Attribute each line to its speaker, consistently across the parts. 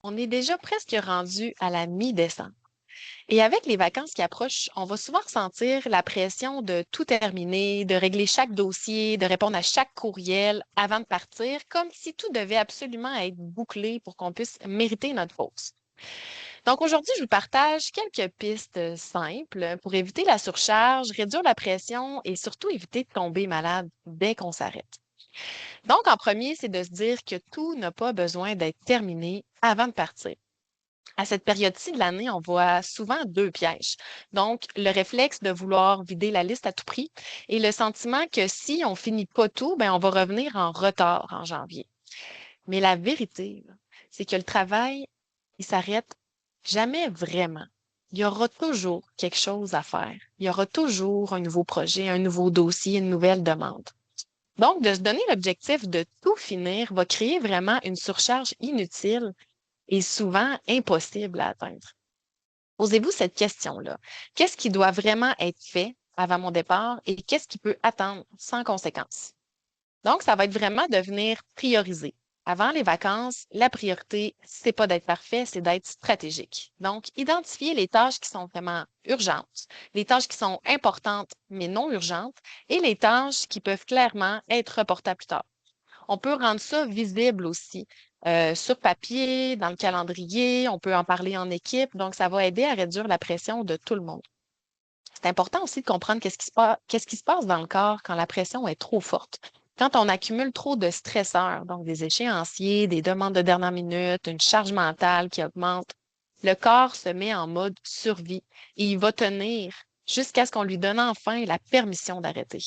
Speaker 1: On est déjà presque rendu à la mi-décembre. Et avec les vacances qui approchent, on va souvent ressentir la pression de tout terminer, de régler chaque dossier, de répondre à chaque courriel avant de partir, comme si tout devait absolument être bouclé pour qu'on puisse mériter notre pause. Donc aujourd'hui, je vous partage quelques pistes simples pour éviter la surcharge, réduire la pression et surtout éviter de tomber malade dès qu'on s'arrête. Donc en premier, c'est de se dire que tout n'a pas besoin d'être terminé avant de partir. À cette période-ci de l'année, on voit souvent deux pièges. Donc, le réflexe de vouloir vider la liste à tout prix et le sentiment que si on finit pas tout, ben, on va revenir en retard en janvier. Mais la vérité, là, c'est que le travail, il s'arrête jamais vraiment. Il y aura toujours quelque chose à faire. Il y aura toujours un nouveau projet, un nouveau dossier, une nouvelle demande. Donc, de se donner l'objectif de tout finir va créer vraiment une surcharge inutile et souvent impossible à atteindre. Posez-vous cette question-là. Qu'est-ce qui doit vraiment être fait avant mon départ et qu'est-ce qui peut attendre sans conséquence? Donc, ça va être vraiment de venir prioriser. Avant les vacances, la priorité, c'est pas d'être parfait, c'est d'être stratégique. Donc, identifier les tâches qui sont vraiment urgentes, les tâches qui sont importantes mais non urgentes et les tâches qui peuvent clairement être reportées à plus tard. On peut rendre ça visible aussi sur papier, dans le calendrier, on peut en parler en équipe, donc ça va aider à réduire la pression de tout le monde. C'est important aussi de comprendre qu'est-ce qui se passe dans le corps quand la pression est trop forte. Quand on accumule trop de stresseurs, donc des échéanciers, des demandes de dernière minute, une charge mentale qui augmente, le corps se met en mode survie et il va tenir jusqu'à ce qu'on lui donne enfin la permission d'arrêter.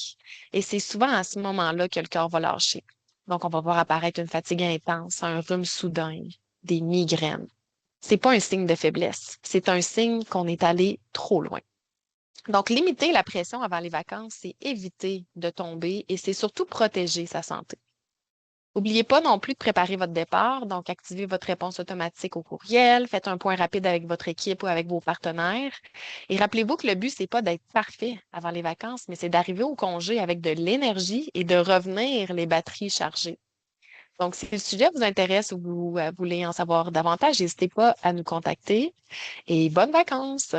Speaker 1: Et c'est souvent à ce moment-là que le corps va lâcher. Donc, on va voir apparaître une fatigue intense, un rhume soudain, des migraines. C'est pas un signe de faiblesse, c'est un signe qu'on est allé trop loin. Donc, limiter la pression avant les vacances, c'est éviter de tomber et c'est surtout protéger sa santé. N'oubliez pas non plus de préparer votre départ, donc activez votre réponse automatique au courriel, faites un point rapide avec votre équipe ou avec vos partenaires. Et rappelez-vous que le but, c'est pas d'être parfait avant les vacances, mais c'est d'arriver au congé avec de l'énergie et de revenir les batteries chargées. Donc, si le sujet vous intéresse ou vous voulez en savoir davantage, n'hésitez pas à nous contacter et bonnes vacances!